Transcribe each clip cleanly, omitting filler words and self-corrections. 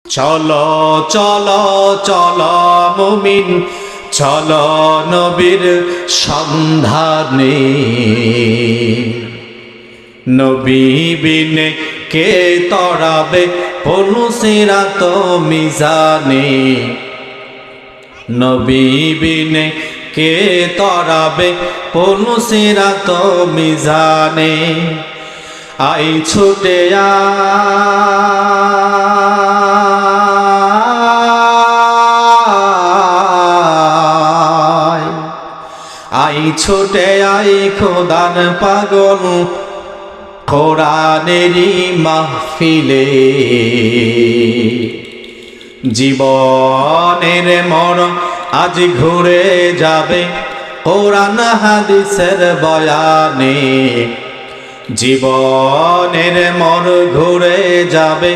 চলো চলো চলো মুমিন, চলো নবীর সন্ধানে। নবী বিনে কে তরাবে পৌঁছিরাত মিজানে। নবী বিনে কে তরাবে পৌঁছিরাত মিজানে। আই ছুটে আই ছুটে আই খোদার পাগল কোরআনেরই মাহফিলে। জীবনের মোড় আজ ঘুরে যাবে কোরআন হাদিসের বয়ানে। জীবনের মোড় ঘুরে যাবে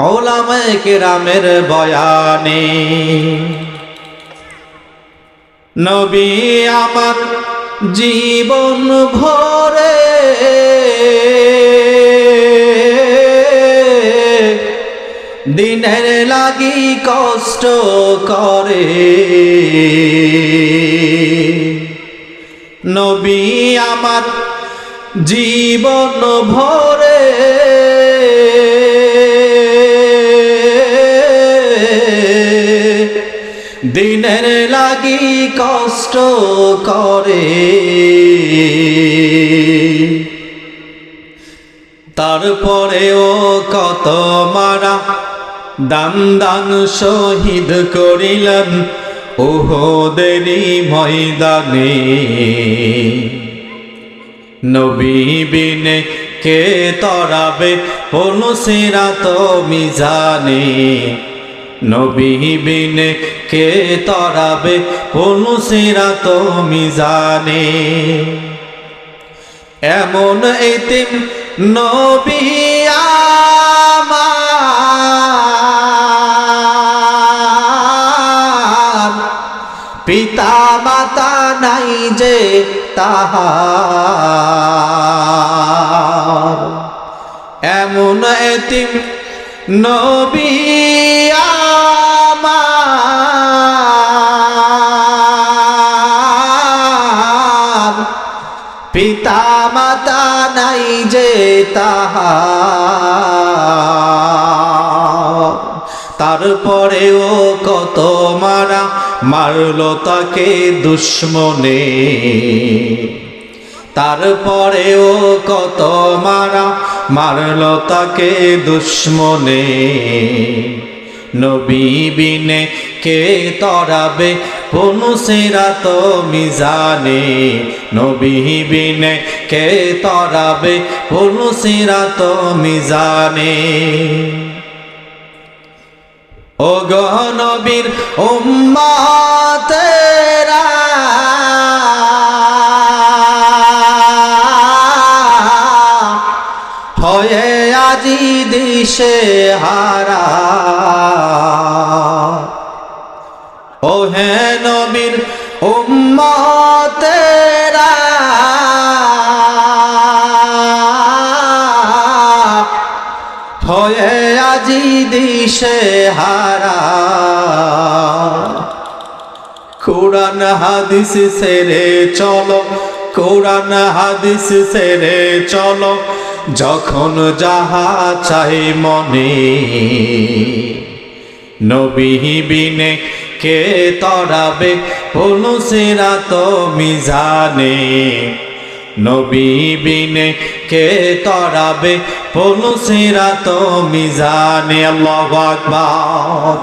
উলামায়ে কেরামের বয়ানে। নবী আমার জীবন ভরে দিনের লাগি কষ্ট করে। নবী আমার জীবন ভরে দিনের লাগি কষ্ট করে। তারপরেও কত মারা দান দান শহীদ করিলেন উহুদেরই ময়দানে। নবী বিনে কে তরাবে পৌঁছিরাত মিজানে। নবী বিনে কে তরাবে পৌঁছিরাত মিজানে। এমন এতিম নবী আমার, পিতা মাতা নাই যে তাহার। এমন এতিম নবী আমার, পিতা মাতা নাই যে তাহার। তারপরেও কত মারা মারলো তাকে দুশ্মনে। তারপরেও কত মারা মারলো তাকে দুশ্মনে। নবী বিনে কে তরাবে পৌঁছিরাত মিজানে। নবী বিনে কে তরাবে পৌঁছিরাত মিজানে। ও গো নবীর উম্মতেরা, হয়ে আজি দিশে হারা। ও হে নবীর উম্মতেরা, হয়ে আজি দিশে হারা। কোরআন হাদিস ছেড়ে চলো, কোরআন হাদিস ছেড়ে চলো, যখন যাহা চাই মনে। নবী বিনে কে তরাবে পৌঁছিরাত মিজানে। নবী বিনে কে তরাবে পৌঁছিরাত মিজানে। আল্লাহু আকবার।